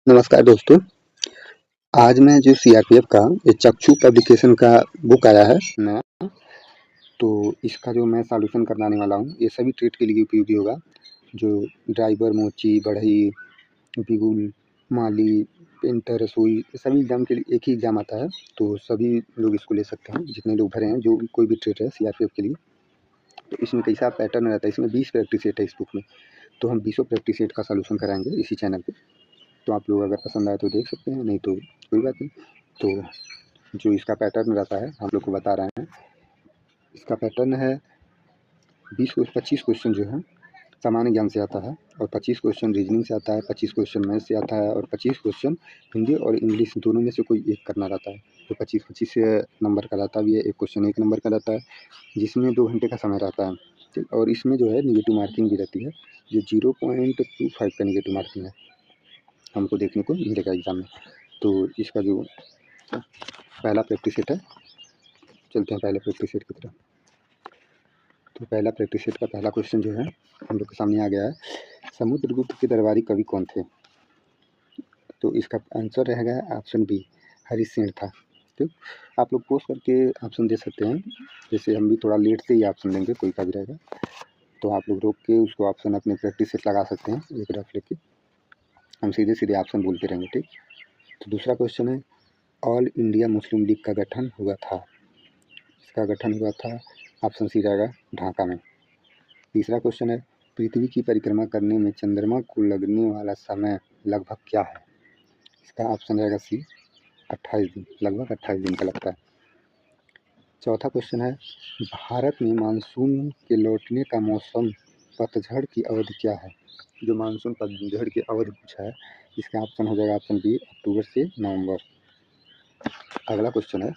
नमस्कार दोस्तों। आज मैं जो सीआरपीएफ का ये चक्षु पब्लिकेशन का बुक आया है नया, तो इसका जो मैं सॉल्यूशन करवाने वाला हूँ, ये सभी ट्रेड के लिए उपयोगी होगा। जो ड्राइवर, मोची, बढ़ई, बिगुल, माली, पेंटर, रसोई, ये सभी एग्ज़ाम के लिए एक ही एग्ज़ाम आता है, तो सभी लोग इसको ले सकते हैं। जितने लोग भरे हैं, जो भी कोई भी ट्रेड है सीआरपीएफ के लिए, तो इसमें कैसा पैटर्न रहता है, इसमें 20 प्रैक्टिस सेट है इस बुक में, तो हम 20 प्रैक्टिस सेट का सॉल्यूशन कराएंगे इसी चैनल पे। तो आप लोग अगर पसंद आए तो देख सकते हैं, नहीं तो कोई बात नहीं। तो जो इसका पैटर्न रहता है हम लोग को बता रहे हैं। इसका पैटर्न है 25 क्वेश्चन जो है सामान्य ज्ञान से आता है, और 25 क्वेश्चन रीजनिंग से आता है, 25 क्वेश्चन मैथ से आता है, और 25 क्वेश्चन हिंदी और इंग्लिश दोनों में से कोई एक करना रहता है। तो 25-25 नंबर का रहता भी है, एक क्वेश्चन 1 नंबर का रहता है, जिसमें 2 घंटे का समय रहता है। ठीक, और इसमें जो है निगेटिव मार्किंग भी रहती है, जो 0.25 का निगेटिव मार्किंग है, हमको देखने को मिलेगा एग्ज़ाम में। तो इसका जो पहला प्रैक्टिस सेट है, चलते हैं पहले प्रैक्टिस सेट की तरफ। तो पहला प्रैक्टिस सेट का पहला क्वेश्चन जो है हम लोग के सामने आ गया है, समुद्रगुप्त के दरबारी कवि कौन थे? तो इसका आंसर रहेगा ऑप्शन बी, हरिसेन था। ठीक, आप लोग पोस्ट करके ऑप्शन दे सकते हैं, जैसे हम भी थोड़ा लेट से ही ऑप्शन देंगे, कोई का भी रहेगा, तो आप लोग रोक के उसको ऑप्शन अपने प्रैक्टिस सेट लगा सकते हैं, एक रफ लेके हम सीधे सीधे ऑप्शन बोलते रहेंगे। ठीक, तो दूसरा क्वेश्चन है, ऑल इंडिया मुस्लिम लीग का गठन हुआ था? इसका गठन हुआ था, ऑप्शन सी रहेगा ढाका में। तीसरा क्वेश्चन है, पृथ्वी की परिक्रमा करने में चंद्रमा को लगने वाला समय लगभग क्या है? इसका ऑप्शन रहेगा सी, 28 दिन, लगभग 28 दिन का लगता है। चौथा क्वेश्चन है, भारत में मानसून के लौटने का मौसम पतझड़ की अवधि क्या है? जो मानसून पतझड़ की अवधि पूछा है, इसका ऑप्शन हो जाएगा ऑप्शन बी, अक्टूबर से नवंबर। अगला क्वेश्चन है,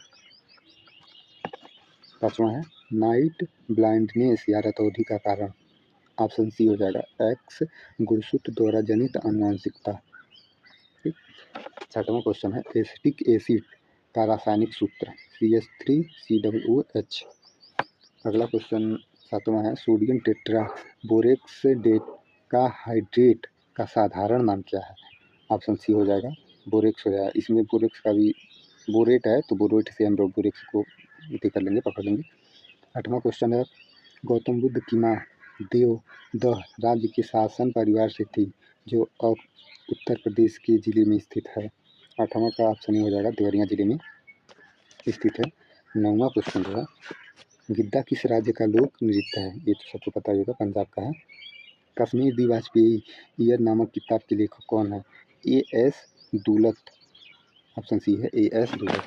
पाँचवा है, नाइट ब्लाइंडनेस या रतौंधी का कारण? ऑप्शन सी हो जाएगा एक्स, गुणसूत्र द्वारा जनित आनुवंशिकता। ठीक, छठवां क्वेश्चन है, एसिटिक एसिड का रासायनिक सूत्र CH3COOH। अगला क्वेश्चन सातवां है, सोडियम टेट्रा बोरेक्स डेकाहाइड्रेट का साधारण नाम क्या है? ऑप्शन सी हो जाएगा बोरेक्स हो जाएगा, इसमें बोरेक्स का भी बोरेट है, तो बोरेट से हम लोग बोरेक्स को कर लेंगे, पकड़ लेंगे। आठवां क्वेश्चन है, गौतम बुद्ध की माँ देवदह राज्य के शासन परिवार से थी, जो अब उत्तर प्रदेश के जिले में स्थित है? आठवां का ऑप्शन हो जाएगा देवरिया जिले में स्थित है। नौवां क्वेश्चन जो है, गिद्दा किस राज्य का लोक नृत्य है? ये तो सबको पता ही होगा, पंजाब का है। कश्मीर दी वाजपेयी ईयर नामक किताब के लेखक कौन है? A.S. दुलत, ऑप्शन सी है A.S. दुलत।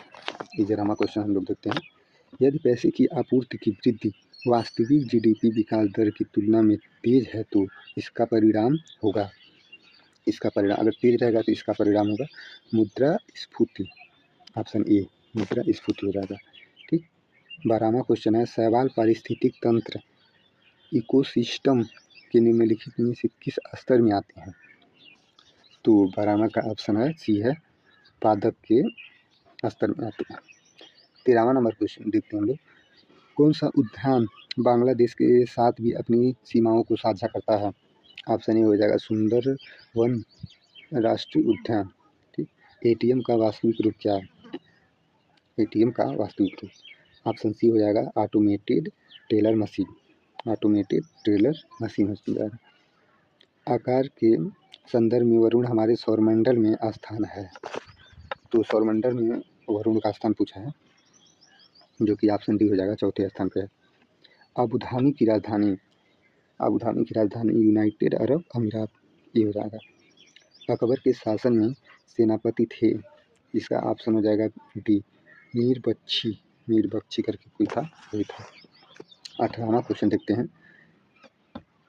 ये जरा क्वेश्चन हम लोग देखते हैं, यदि पैसे की आपूर्ति की वृद्धि वास्तविक जीडीपी विकास दर की तुलना में तेज है तो इसका परिणाम होगा, इसका परिणाम अगर तेज रहेगा तो इसका परिणाम होगा मुद्रा स्फूर्ति, ऑप्शन ए, मुद्रा स्फूर्ति हो जाएगा। ठीक, 12वां क्वेश्चन है, शैवाल पारिस्थितिक तंत्र इकोसिस्टम के निम्नलिखित में से किस स्तर में आते हैं? तो 12वां का ऑप्शन है सी है, पादप के स्तर में आते हैं। 13वां नंबर क्वेश्चन देखते हैं हम लोग, कौन सा उद्यान बांग्लादेश के साथ भी अपनी सीमाओं को साझा करता है? ऑप्शन ए हो जाएगा सुंदरवन राष्ट्रीय उद्यान। ठीक, एटीएम का वास्तविक रूप क्या है? एटीएम का वास्तविक रूप ऑप्शन सी हो जाएगा automated teller machine, automated teller machine हो जाएगा। आकार के संदर्भ में वरुण हमारे सौरमंडल में स्थान है, तो सौरमंडल में वरुण का स्थान पूछा है, जो कि ऑप्शन डी हो जाएगा, चौथे स्थान पे है। अबू धाबी की राजधानी, अबू धाबी की राजधानी यूनाइटेड अरब अमीरात, ये हो जाएगा। अकबर के शासन में सेनापति थे, इसका ऑप्शन हो जाएगा डी, मीर बख्शी, मीर बख्शी करके कोई था, वही था। 18वां क्वेश्चन देखते हैं,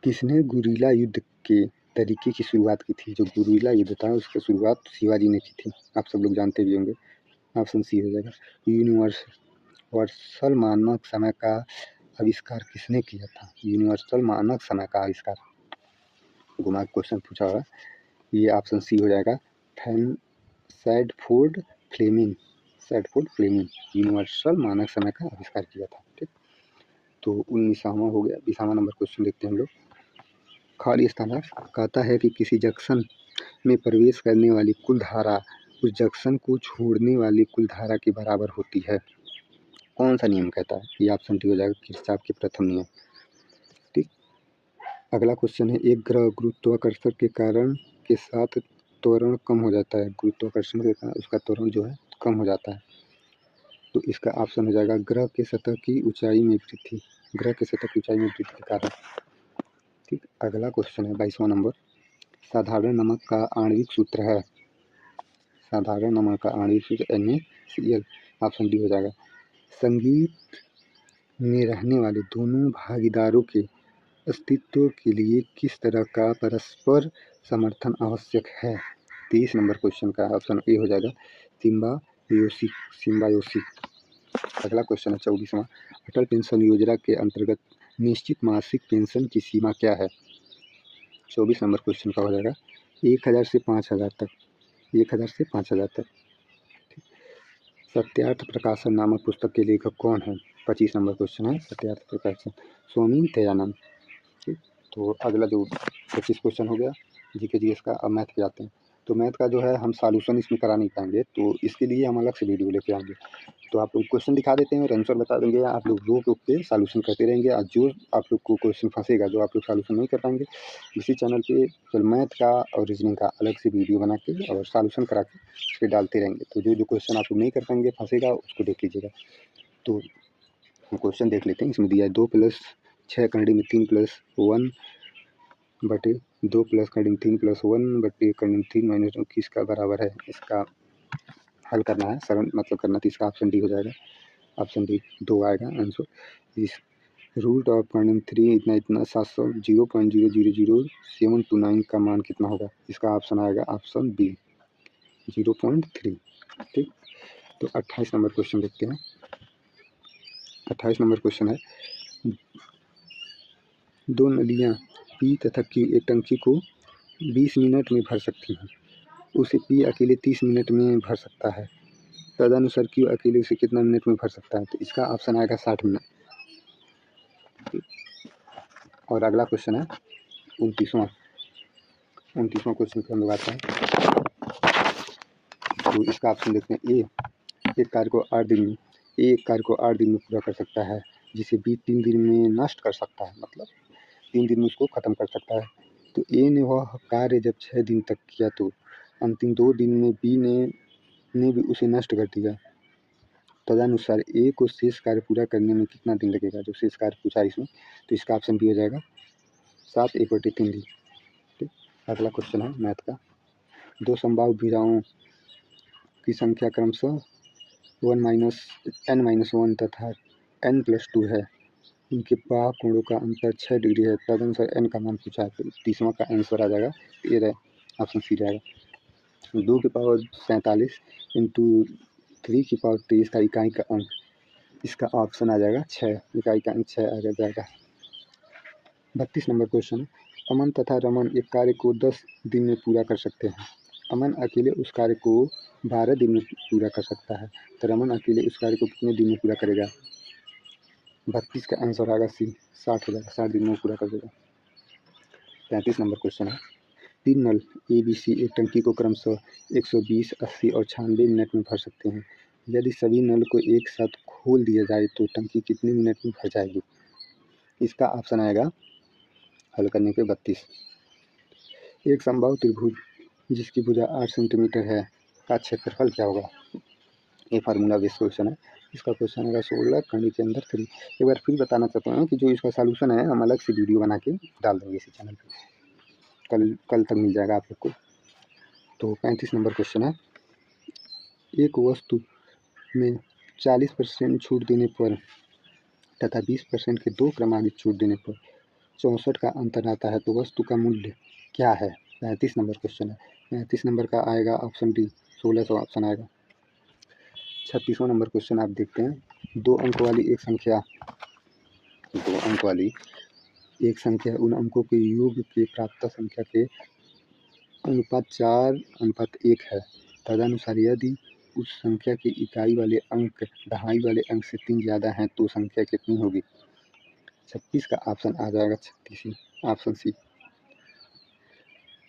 किसने गुरिल्ला युद्ध के तरीके की शुरुआत की थी? जो गुरिल्ला युद्ध था उसकी शुरुआत शिवाजी ने की थी, आप सब लोग जानते भी होंगे। ऑप्शन सी हो जाएगा यूनिवर्सल मानक समय का आविष्कार किसने किया था? यूनिवर्सल मानक समय का आविष्कार, घुमा क्वेश्चन पूछा हुआ, ये ऑप्शन सी हो जाएगा सैडफोर्ड फ्लेमिंग, सैडफोर्ड फ्लेमिंग यूनिवर्सल मानक समय का आविष्कार किया था। ठीक, तो 19वां हो गया। 20वां नंबर क्वेश्चन देखते हैं हम लोग, खाली स्थान कहता है कि किसी जंक्शन में प्रवेश करने वाली कुल धारा उस जंक्शन को छोड़ने वाली कुल धारा के बराबर होती है। कौन सा नियम कहता है? ये ऑप्शन डी हो जाएगा, किरचॉफ के प्रथम नियम। ठीक, अगला क्वेश्चन है, एक ग्रह गुरुत्वाकर्षण के कारण के साथ त्वरण कम हो जाता है। गुरुत्वाकर्षण के कारण उसका त्वरण जो है कम हो जाता है, तो इसका ऑप्शन हो जाएगा ग्रह के सतह की ऊंचाई में वृद्धि। ग्रह के सतह की ऊंचाई में वृद्धि के कारण। ठीक, अगला क्वेश्चन है 22वां नंबर, साधारण नमक का आणविक सूत्र है। साधारण नमक का आणविक सूत्र NaCl। ऑप्शन डी हो जाएगा। संगीत में रहने वाले दोनों भागीदारों के अस्तित्व के लिए किस तरह का परस्पर समर्थन आवश्यक है? 23 नंबर क्वेश्चन का ऑप्शन ए हो जाएगा, सिम्बायोसिस। अगला क्वेश्चन है 24वां, अटल पेंशन योजना के अंतर्गत निश्चित मासिक पेंशन की सीमा क्या है? 24 नंबर क्वेश्चन का हो जाएगा 1000 से 5000 तक। 1000 से 5000 तक। सत्यार्थ प्रकाशन नामक पुस्तक के लेखक कौन है? 25 नंबर क्वेश्चन है, सत्यार्थ प्रकाशन स्वामी दयानंद। ठीक, तो अगला जो 25 क्वेश्चन हो गया जीके जीएस का। अब मैथ पे आते हैं। तो मैथ का जो है हम सॉल्यूशन इसमें करा नहीं पाएंगे, तो इसके लिए हम अलग से वीडियो लेके आएंगे। तो आप लोग क्वेश्चन दिखा देते हैं और आंसर बता देंगे, आप लोग रो पे सॉल्यूशन करते रहेंगे। और जो आप लोग को क्वेश्चन फंसेगा, जो आप लोग सॉल्यूशन नहीं कर पाएंगे, इसी चैनल पे फिर मैथ का और रीजनिंग का अलग से वीडियो बना के और सॉल्यूशन करा के उस पर डालते रहेंगे। तो जो जो क्वेश्चन आप लोग नहीं कर पाएंगे, फंसेगा, उसको देख लीजिएगा। तो हम क्वेश्चन देख लेते हैं। इसमें दिया है 2 + 6 करंडी में 3 + 1 बटे 2 + करंडी में 3 + 1 बटे करंडी में 3 - 2 किसका बराबर है? इसका हल करना है, सरल मतलब करना। तो इसका ऑप्शन डी हो जाएगा। ऑप्शन डी 2 आएगा आंसर। इस रूट ऑफ 3 इतना इतना 700 0.0000729 का मान कितना होगा? इसका ऑप्शन आएगा ऑप्शन बी 0.3। ठीक, तो 28 नंबर क्वेश्चन देखते हैं। 28 नंबर क्वेश्चन है, दो नलियाँ पी तथा क्यू एक टंकी को 20 मिनट में भर सकती हैं। उसे पी अकेले 30 मिनट में भर सकता है, तदनुसार क्यू अकेले उसे कितना मिनट में भर सकता है? तो इसका ऑप्शन आएगा 60 मिनट। और अगला क्वेश्चन है 29वां क्वेश्चन पे हम लोग आते हैं। तो इसका ऑप्शन देखते हैं। एक कार्य को 8 दिन में पूरा कर सकता है, जिसे बी 3 दिन में नष्ट कर सकता है, मतलब 3 दिन में उसको ख़त्म कर सकता है। तो ए ने वह कार्य जब 6 दिन तक किया, तो अंतिम 2 दिन में बी ने भी उसे नष्ट कर दिया। तदनुसार ए को शेष कार्य पूरा करने में कितना दिन लगेगा? जो शेष कार्य पूछा इसमें, तो इसका ऑप्शन बी हो जाएगा 7 1/3 दिन। ठीक, अगला क्वेश्चन है मैथ का। दो संभाव्य भुजाओं की संख्या क्रमशः 1 - n-1 तथा n+2 है। इनके बाह्य कोणों का अंतर 6 डिग्री है, तदनुसार n का मान पूछा है। तो 30वां का आंसर आ जाएगा ये रहे, ऑप्शन सी रहेगा। 2 की पावर 47 इंटू 3 की पावर 23 का इकाई का अंक, इसका ऑप्शन आ जाएगा 6। इकाई का अंक 6 आ जाएगा। 32 नंबर क्वेश्चन, अमन तथा रमन एक कार्य को 10 दिन में पूरा कर सकते हैं। अमन अकेले उस कार्य को 12 दिन में पूरा कर सकता है, तो रमन अकेले उस कार्य को कितने दिन में पूरा करेगा? 32 का आंसर आएगा सी 60 हो जाएगा, 60 दिन में पूरा कर देगा। 35 नंबर क्वेश्चन है, 3 नल ABC एक टंकी को क्रमशः 120, 80 और 96 मिनट में भर सकते हैं। यदि सभी नल को एक साथ खोल दिया जाए तो टंकी कितने मिनट में भर जाएगी? इसका ऑप्शन आएगा हल करने के 32। एक समबाहु त्रिभुज जिसकी भुजा 8 सेंटीमीटर है का क्षेत्रफल क्या होगा? ये फार्मूला बेस्ड क्वेश्चन है। इसका क्वेश्चन आएगा 16 करंडी के अंदर 3। एक बार फिर बताना चाहते हैं कि जो इसका सॉल्यूशन है हम अलग से वीडियो बना के डाल देंगे इसी चैनल पे, कल तक मिल जाएगा आप लोग को। तो 35 नंबर क्वेश्चन है, एक वस्तु में 40% छूट देने पर तथा 20% के 2 क्रमांकित छूट देने पर 64 का अंतर आता है, तो वस्तु का मूल्य क्या है? 35 नंबर क्वेश्चन है। 35 नंबर का आएगा ऑप्शन डी 1600 ऑप्शन आएगा। 36वां नंबर क्वेश्चन आप देखते हैं। 2 अंक वाली एक संख्या उन अंकों के योग के प्राप्त संख्या के अनुपात 4:1 है। तदनुसार यदि उस संख्या के इकाई वाले अंक दहाई वाले अंक से 3 ज़्यादा हैं तो संख्या कितनी होगी? 36 का ऑप्शन आ जाएगा 36, ऑप्शन सी।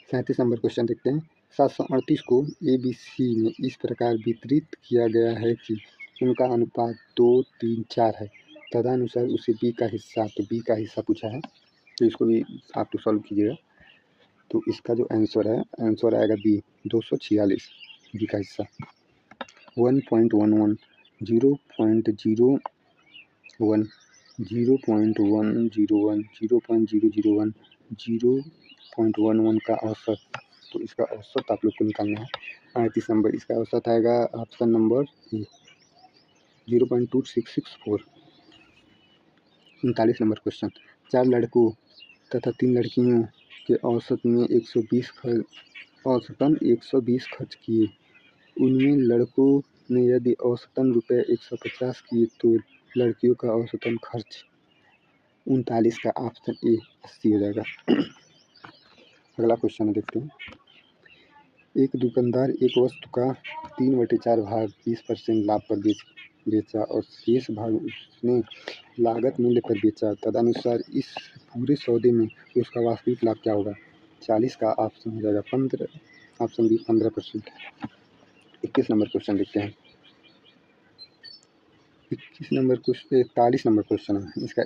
37 नंबर क्वेश्चन देखते हैं। 738 को ABC में इस प्रकार वितरित किया गया है कि उनका अनुपात 2, 3, 4 है। तदनुसार उसे B का हिस्सा, तो B का हिस्सा पूछा है, तो इसको भी आप तो सॉल्व कीजिएगा। तो इसका जो आंसर आएगा B 246, B का हिस्सा। 1.11, 0.01, 0.101, 0.001, 0.11 का औसत, तो इसका औसत आप लोग को निकालना है। 38 नंबर, इसका औसत आएगा option number A 0.2664। 39 number question. 4 लड़कों तथा 3 लड़कियों के औसतन 120 खर्च किए। उनमें लड़कों ने यदि औसतन रुपये 150 किए तो लड़कियों का औसतन खर्च 39 का ऑप्शन ए 80 हो जाएगा। अगला क्वेश्चन देखते हैं। एक दुकानदार एक वस्तु का 3/4 भाग 20% लाभ पर बेचा और शेष भाग उसने लागत मूल्य पर बेचा। तदनुसार इस पूरे सौदे में उसका वास्तविक लाभ क्या होगा? 40 का ऑप्शन हो जाएगा 15, ऑप्शन बी 15%। 41 नंबर क्वेश्चन देखते हैं। 41 नंबर क्वेश्चन 41 नंबर क्वेश्चन है इसका।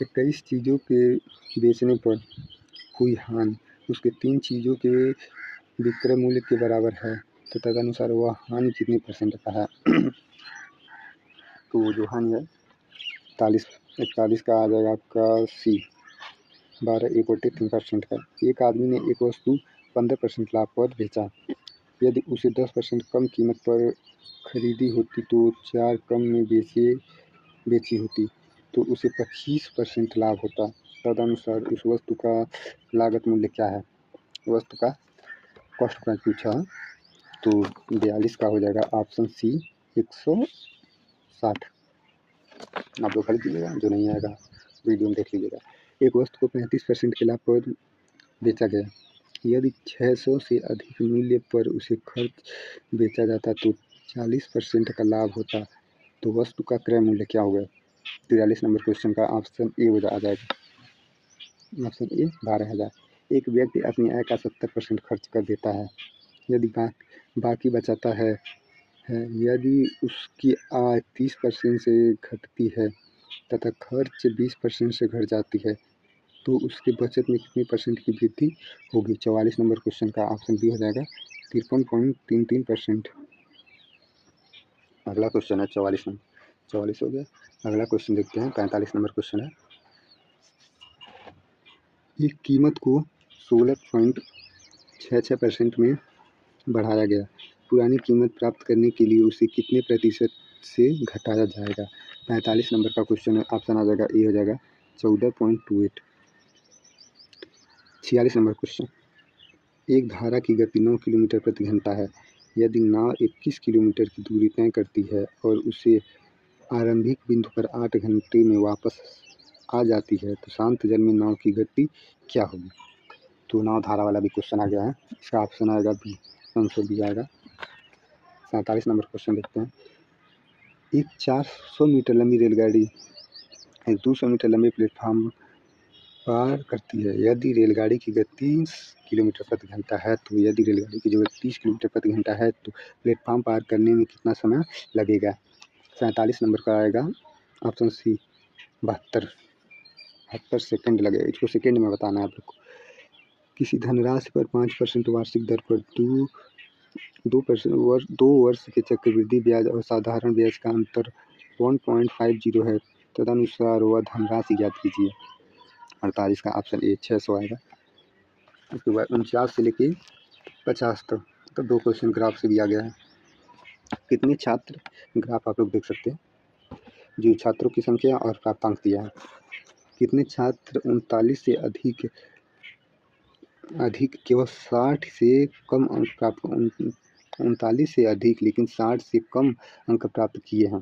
21 चीज़ों के बेचने पर हुई हानि उसके 3 चीज़ों के विक्रय मूल्य के बराबर है, तो तदनुसार वह हानि कितने % का है? तो जो हानि है 41 का आ जाएगा आपका सी 12/3% का। एक आदमी ने एक वस्तु 15% लाभ पर बेचा। यदि उसे 10% कम कीमत पर खरीदी होती तो 4 कम में बेची होती तो उसे 25% लाभ होता। तदनुसार उस वस्तु का लागत मूल्य क्या है? वस्तु का कॉस्ट प्राइस पूछा, तो 42 का हो जाएगा ऑप्शन सी 160। आप लोग खरीद लीजिएगा, जो नहीं आएगा वीडियो में देख लीजिएगा। एक वस्तु को 35% के लाभ पर बेचा गया। यदि 600 से अधिक मूल्य पर उसे खर्च बेचा जाता तो 40% का लाभ होता, तो वस्तु का क्रय मूल्य क्या होगा? 43 नंबर क्वेश्चन का ऑप्शन ए आ जाएगा, ऑप्शन ए 12,000। एक व्यक्ति अपनी आय का 70% खर्च कर देता है। यदि बाकी बचाता है, यदि उसकी आय 30% से घटती है तथा खर्च 20% से घट जाती है तो उसकी बचत में कितने % की वृद्धि होगी? 44 नंबर क्वेश्चन का ऑप्शन बी हो जाएगा 53.33%। अगला क्वेश्चन है 44 नंबर, 44 हो गया। अगला क्वेश्चन देखते हैं। 45 नंबर क्वेश्चन है। एक कीमत को 16.66% में बढ़ाया गया। पुरानी कीमत प्राप्त करने के लिए उसे कितने % से घटाया जाएगा? 45 नंबर का क्वेश्चन है, ऑप्शन आ जाएगा ए हो जाएगा 14.28। 46 नंबर क्वेश्चन। एक धारा की गति 9 किलोमीटर प्रति घंटा है। यदि नाव 21 किलोमीटर की दूरी तय करती है और उसे आरंभिक बिंदु पर 8 घंटे में वापस आ जाती है तो शांत जल में नाव की गति क्या होगी? तो नाव धारा वाला भी क्वेश्चन आ गया है। इसका ऑप्शन आएगा बी, आंसर बी आएगा। 47 नंबर क्वेश्चन देखते हैं। एक 400 मीटर लंबी रेलगाड़ी एक 200 मीटर लंबे प्लेटफार्म पार करती है। यदि रेलगाड़ी की गति 30 किलोमीटर प्रति घंटा है तो यदि रेलगाड़ी की जो 30 किलोमीटर प्रति घंटा है तो प्लेटफार्म पार करने में कितना समय लगेगा? 47 नंबर का आएगा ऑप्शन सी 72 सेकेंड लगेगा। इसको सेकेंड में बताना है आप लोग को। किसी धनराशि पर 5% वार्षिक दर पर 2 वर्ष के चक्रवृद्धि ब्याज और साधारण ब्याज का अंतर 1.50 है। तदनुसार वह धनराशि ज्ञात कीजिए। 48 का ऑप्शन ए 600 आएगा। उसके बाद 49 से लेके 50 तक तो 2 क्वेश्चन ग्राफ से दिया गया है। कितने छात्र, ग्राफ आप लोग देख सकते हैं, जो छात्रों की संख्या और प्राप्तांक दिया है। कितने छात्र 39 से अधिक केवल 60 से कम अंक प्राप्त 39 से अधिक लेकिन 60 से कम अंक प्राप्त किए हैं?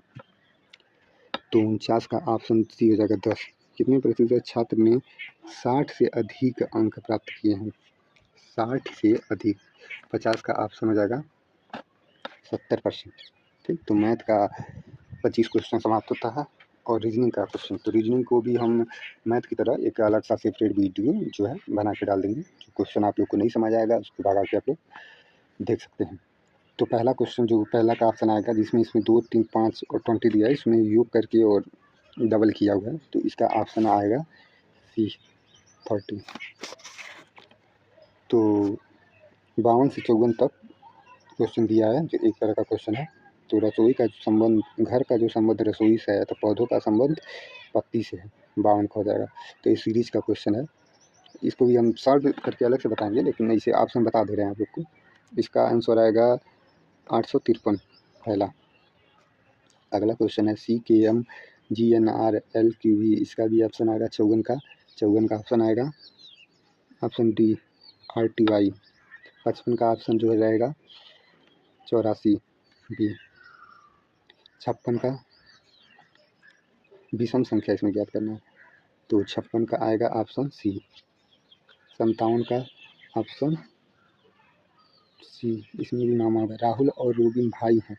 तो 49 का ऑप्शन सी हो जाएगा 10। कितने प्रतिशत छात्र ने 60 से अधिक अंक प्राप्त किए हैं? 60 से अधिक। 50 का ऑप्शन हो जाएगा 70%। ठीक, तो मैथ का 25 क्वेश्चन समाप्त होता है। और रीजनिंग का क्वेश्चन। तो रीजनिंग को भी हम मैथ की तरह एक अलग सा सेपरेट वीडियो जो है बना के डाल देंगे। जो क्वेश्चन आप लोग को नहीं समझ आएगा उसको बाद आके आप लोग देख सकते हैं। तो पहला क्वेश्चन जो पहला का ऑप्शन आएगा जिसमें 2, 3, 5 और 20 दिया है, इसमें योग करके और डबल किया हुआ है, तो इसका ऑप्शन आएगा सी 30। तो 52 से 54 तक क्वेश्चन दिया है जो एक तरह का क्वेश्चन है। तो रसोई का संबंध, घर का जो संबंध रसोई से है तो पौधों का संबंध पत्ती से है, 52 का हो जाएगा। तो ये सीरीज का क्वेश्चन है, इसको भी हम सॉल्व करके अलग से बताएंगे, लेकिन इसे ऑप्शन बता दे रहे हैं आप लोग को। इसका आंसर आएगा 853 पहला। अगला क्वेश्चन है CKMGNRLQV, इसका भी ऑप्शन आएगा 54 का। 54 का ऑप्शन आएगा ऑप्शन डी RTY। 55 का ऑप्शन जो है रहेगा 84 बी। 56 का विषम संख्या इसमें ज्ञात करना है, तो 56 का आएगा ऑप्शन सी। 57 का ऑप्शन सी, इसमें भी नाम आएगा। राहुल और रोबिन भाई हैं।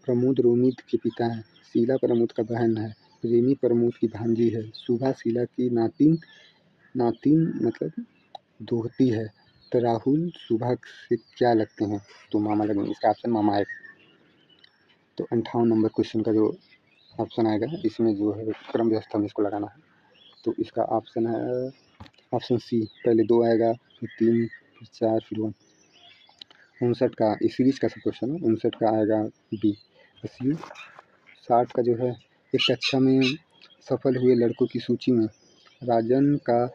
प्रमोद रोमित के पिता हैं। शीला प्रमोद का बहन है। रेमी प्रमोद की भांजी है। सुभा शीला की नातिन मतलब दोहती है। तो राहुल सुभा से क्या लगते हैं? तो मामा लगेंगे, इसका ऑप्शन मामा है। तो 58 नंबर क्वेश्चन का जो ऑप्शन आएगा इसमें जो है क्रम व्यवस्था में इसको लगाना है, तो इसका ऑप्शन है ऑप्शन सी। पहले 2 आएगा, फिर 3, फिर 4, फिर 1। 59 का इस सीरीज का सब क्वेश्चन है। 59 का आएगा बी सी। 60 का जो है एक कक्षा में सफल हुए लड़कों की सूची में राजन का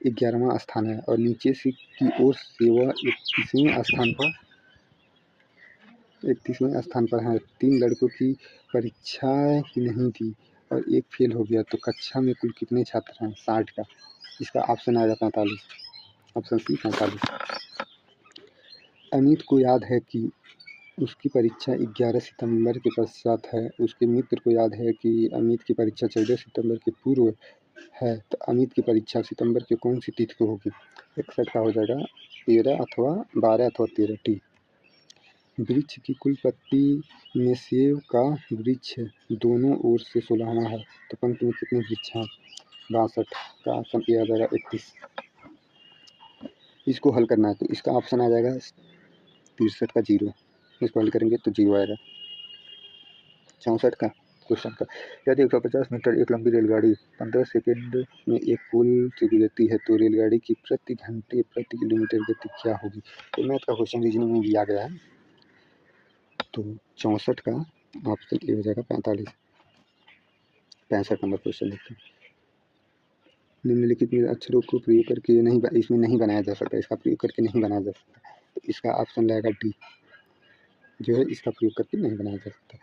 11वां स्थान है और नीचे से की ओर से वह 31वें स्थान पर है। 3 लड़कों की परीक्षा ही नहीं दी और एक फेल हो गया, तो कक्षा में कुल कितने छात्र हैं? 60 का। इसका ऑप्शन आएगा 45, ऑप्शन सी 45। अमित को याद है कि उसकी परीक्षा 11 सितंबर के पश्चात है। उसके मित्र को याद है कि अमित की परीक्षा 14 सितंबर के पूर्व है, तो अमित की परीक्षा सितंबर के कौन सी तिथि को होगी? 61 का हो जाएगा 13 अथवा 12 अथवा 13 टी। वृक्ष की कुल पत्ती में सेब का वृक्ष दोनों ओर से 16वां है, तो पंक्ति में कितने वृक्ष हैं? 62 का ऑप्शन ए आ जाएगा 31। इसको हल करना है तो इसका ऑप्शन आ जाएगा 63 का 0। इसको हल करेंगे तो 0 आएगा। 64 का क्वेश्चन का, यदि 150 मीटर एक लंबी रेलगाड़ी 15 सेकंड में एक पुल से गुजरती है तो रेलगाड़ी की प्रति घंटे प्रति किलोमीटर गति क्या होगी? तो मैथ का क्वेश्चन रीजनिंग में दिया गया है। तो 64 का ऑप्शन ए हो जाएगा 45। 65 नंबर क्वेश्चन देखते हैं। निम्नलिखित में अक्षरों को प्रयोग करके इसमें नहीं बनाया जा सकता, इसका प्रयोग करके नहीं बनाया जा सकता, तो इसका ऑप्शन रहेगा डी जो है इसका प्रयोग करके नहीं बनाया जा सकता।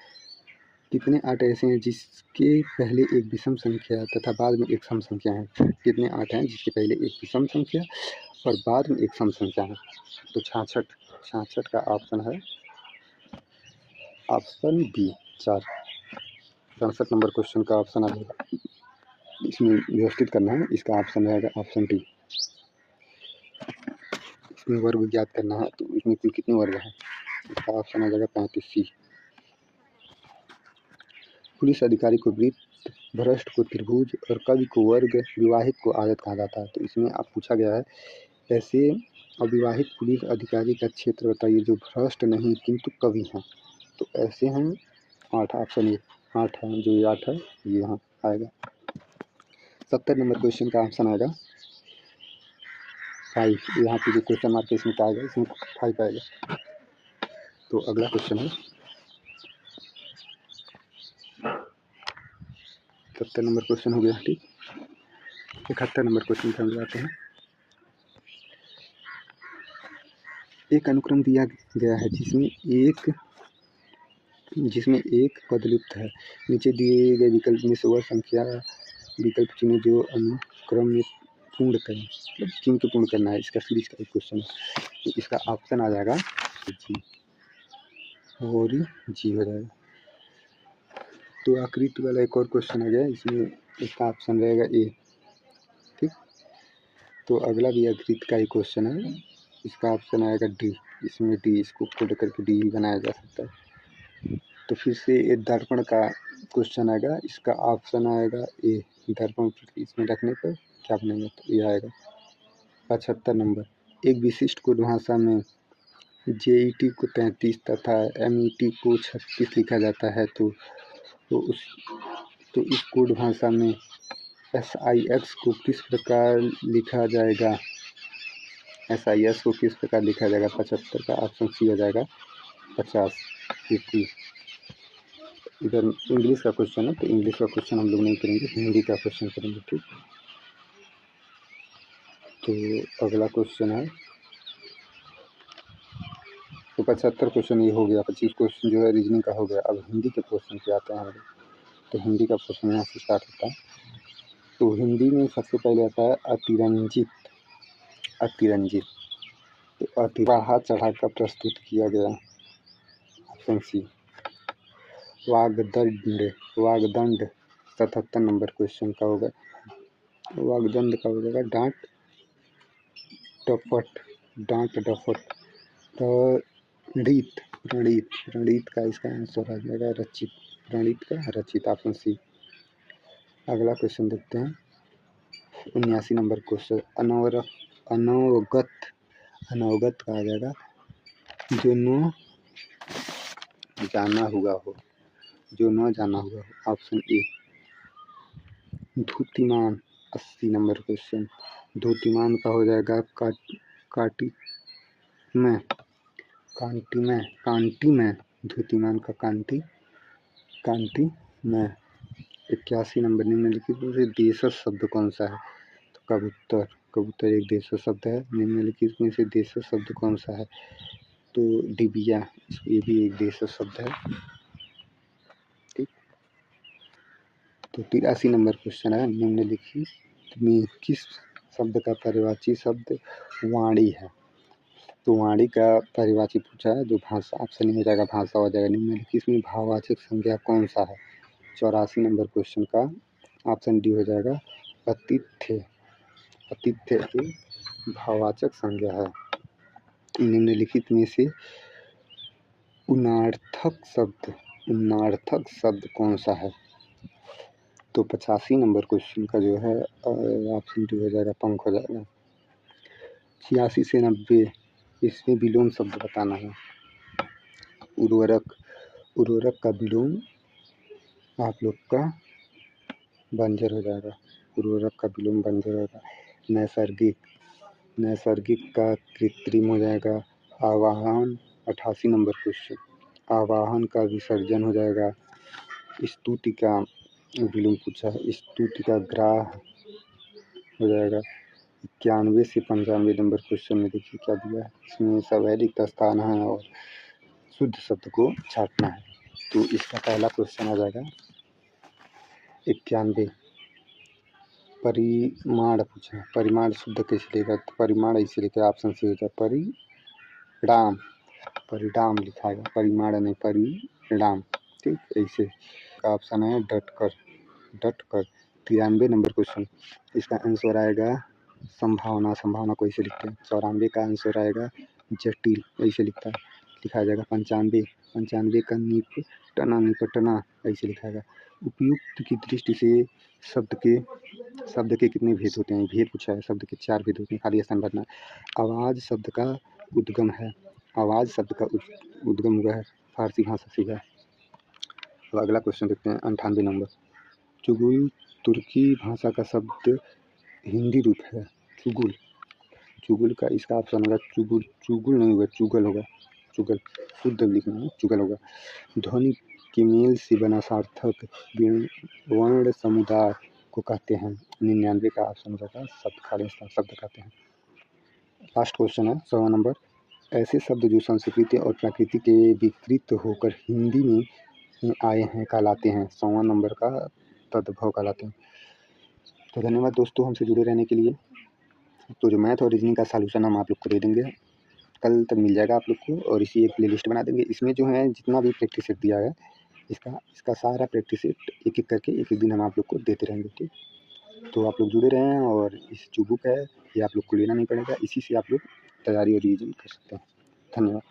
कितने 8 ऐसे हैं जिसके पहले एक विषम संख्या तथा बाद में एक सम संख्या है? कितने 8 हैं जिसके पहले एक विषम संख्या और बाद में एक सम संख्या है? तो 66 का ऑप्शन है ऑप्शन बी 4। 67 नंबर क्वेश्चन का ऑप्शन आएगा, इसमें व्यवस्थित करना है, इसका ऑप्शन रहेगा ऑप्शन डी। इसमें वर्ग ज्ञात करना है, तो इसमें कुल कितने वर्ग हैं? इसका ऑप्शन आ जाएगा 35 सी। पुलिस अधिकारी को वृत्त, भ्रष्ट को त्रिभुज और कवि को वर्ग, विवाहित को आयत कहा जाता है। तो इसमें आप पूछा गया है ऐसे अविवाहित पुलिस अधिकारी का क्षेत्र बताइए जो भ्रष्ट नहीं किंतु कवि हैं। तो ऐसे हैं 8, ऑप्शन ए 8 है, जो ये 8 है ये यहाँ आएगा। 70 नंबर क्वेश्चन का ऑप्शन आएगा 5। यहाँ पे जो क्वेश्चन मार्क इसमें क्या आएगा? इसमें 5 आएगा। तो अगला क्वेश्चन है 70 नंबर क्वेश्चन हो गया, ठीक। 71 नंबर क्वेश्चन पे हम जाते हैं। एक अनुक्रम दिया गया है जिसमें एक पद लुप्त है। नीचे दिए गए विकल्प में से वह संख्या विकल्प चुनें जो अनुक्रम में पूर्ण करें, मतलब चुन के पूर्ण करना है। इसका सीरीज का एक क्वेश्चन है, तो इसका ऑप्शन आ जाएगा जी और जी हो जाएगा। तो आकृति वाला एक और क्वेश्चन आ गया, इसमें इसका ऑप्शन रहेगा ए, ठीक। तो अगला भी आकृति का ही क्वेश्चन है, इसका ऑप्शन आएगा डी। इसमें डी, इसको फोल्ड करके डी ही बनाया जा सकता है। तो फिर से दर्पण का क्वेश्चन आएगा, इसका ऑप्शन आएगा ए। दर्पण इसमें रखने पर क्या बनेगा, तो ये आएगा 75 नंबर। एक विशिष्ट कोड भाषा में जेईटी को 33 तथा एमईटी को 36 लिखा जाता है, तो इस कोड भाषा में एसआईएक्स को किस प्रकार लिखा जाएगा, एसआईएस को किस प्रकार लिखा जाएगा। 75 का ऑप्शन सी हो जाएगा 50। इधर इंग्लिश का क्वेश्चन है, तो इंग्लिश का क्वेश्चन हम लोग नहीं करेंगे, हिंदी का क्वेश्चन करेंगे। ठीक, तो अगला क्वेश्चन है, तो 75 क्वेश्चन ये हो गया। 25 क्वेश्चन जो है रीजनिंग का हो गया। अब हिंदी के क्वेश्चन पे आते हैं हम लोग। तो हिंदी का क्वेश्चन यहाँ से स्टार्ट होता है। तो हिंदी में सबसे पहले आता है अतिरंजित। अतिरंजित तो अतिवाहा चढ़ाकर प्रस्तुत किया गया, ऑप्शन सी। वागदंड, वागदंड 77 नंबर क्वेश्चन का होगा। वागदंड का हो जाएगा डांट डपट, डांट डपट। प्रणीत, प्रणीत, प्रणीत का इसका आंसर आ जाएगा रचित, प्रणीत का रचित, ऑप्शन सी। अगला क्वेश्चन देखते हैं 79 नंबर क्वेश्चन। अनवगत, अनवगत का आ जाएगा जो न जाना हुआ हो, जो न जाना हुआ हो, ऑप्शन ए। धूतिमान 80 नंबर क्वेश्चन। धूतिमान का हो जाएगा काटी में, कांटी में, कांटी में, धूतिमान का कांटी, कांटी में। 81 नंबर निम्नलिखित में से देशज शब्द कौन सा है, तो कबूतर, कबूतर एक देशज शब्द है। निम्नलिखित में से देशज शब्द कौन सा है, तो डिबिया, ये भी एक देशज शब्द है। ठीक, तो 83 नंबर क्वेश्चन है, निम्नलिखित में किस शब्द का पर्यायवाची शब्द वाणी है, तो वाणी का पर्यायवाची पूछा है, जो भाषा, ऑप्शन हो जाएगा भाषा हो जाएगा। निम्नलिखित में भाववाचक संज्ञा कौन सा है। 84 नंबर क्वेश्चन का ऑप्शन डी हो जाएगा अतिथ्य, अतिथ्य की भाववाचक संज्ञा है। निम्नलिखित में से उन्नार्थक शब्द, उन्नार्थक शब्द कौन सा है, तो 85 नंबर क्वेश्चन का जो है ऑप्शन डी हो जाएगा पंख हो जाएगा। 86 से 90 इसमें विलोम शब्द बताना है। उर्वरक, उर्वरक का विलोम आप लोग का बंजर हो जाएगा, उर्वरक का विलोम बंजर होगा। नैसर्गिक, नैसर्गिक का कृत्रिम हो जाएगा आवाहन। 88 नंबर क्वेश्चन। आवाहन का विसर्जन हो जाएगा। स्तुति का विलोम पूछा है, स्तुति का ग्राह हो जाएगा। 91 से 95 नंबर क्वेश्चन में देखिए क्या दिया है, इसमें सवैदिक स्थान है और शुद्ध शब्द को छाटना है। तो इसका पहला क्वेश्चन आ जाएगा 91, परिमाण पूछा है। परिमाण शुद्ध कैसे लेगा, तो परिमाण ऐसे लिखा, ऑप्शन सी होता है परिणाम, परिणाम लिखाएगा, परिमाण नहीं परिणाम। ठीक, ऐसे का ऑप्शन है डटकर, डटकर। 93 नंबर क्वेश्चन, इसका आंसर आएगा संभावना, संभावना को ऐसे लिखते हैं। 94 का आंसर आएगा जटिल, ऐसे लिखा जाएगा। 95, 95 का निपटना, निपटना ऐसे लिखाएगा। उपयुक्त की दृष्टि से शब्द के कितने भेद होते हैं, भेद पूछा है। शब्द के 4 भेद होते हैं, खाली स्थान भरना। आवाज़ शब्द का उद्गम है, आवाज़ शब्द का उद्गम हुआ है फारसी भाषा से है। अब अगला क्वेश्चन देखते हैं 98 नंबर। चुगुल तुर्की भाषा का शब्द हिंदी रूप है, चुगुल, चुगुल का इसका ऑप्शन होगा चुगुल, चुगुल नहीं होगा चुगल होगा, चुगल शुद्ध लिखना है, चुगल होगा। ध्वनि के मेल से बना सार्थक वर्ण समुदाय को कहते हैं। 99 का ऑप्शन होगा शब्द, खाली शब्द कहते हैं। लास्ट क्वेश्चन है 100 नंबर। ऐसे शब्द जो संस्कृति और प्रकृति के विकृत होकर हिंदी में आए हैं कहलाते हैं। 100 नंबर का तद्भव कहलाते हैं। तो धन्यवाद दोस्तों हमसे जुड़े रहने के लिए। तो जो मैथ और रीजनिंग का सॉल्यूशन हम आप लोग को दे देंगे, कल तक मिल जाएगा आप लोग को, और इसी एक प्ले लिस्ट बना देंगे। इसमें जो है जितना भी प्रैक्टिस सेट दिया है, इसका सारा प्रैक्टिस सेट एक एक करके एक एक दिन हम आप लोग को देते रहेंगे। ठीक, तो आप लोग जुड़े रहें, और इस जो बुक है ये आप लोग को लेना नहीं पड़ेगा, इसी से आप लोग तैयारी और रिवीजन कर सकते हैं। धन्यवाद।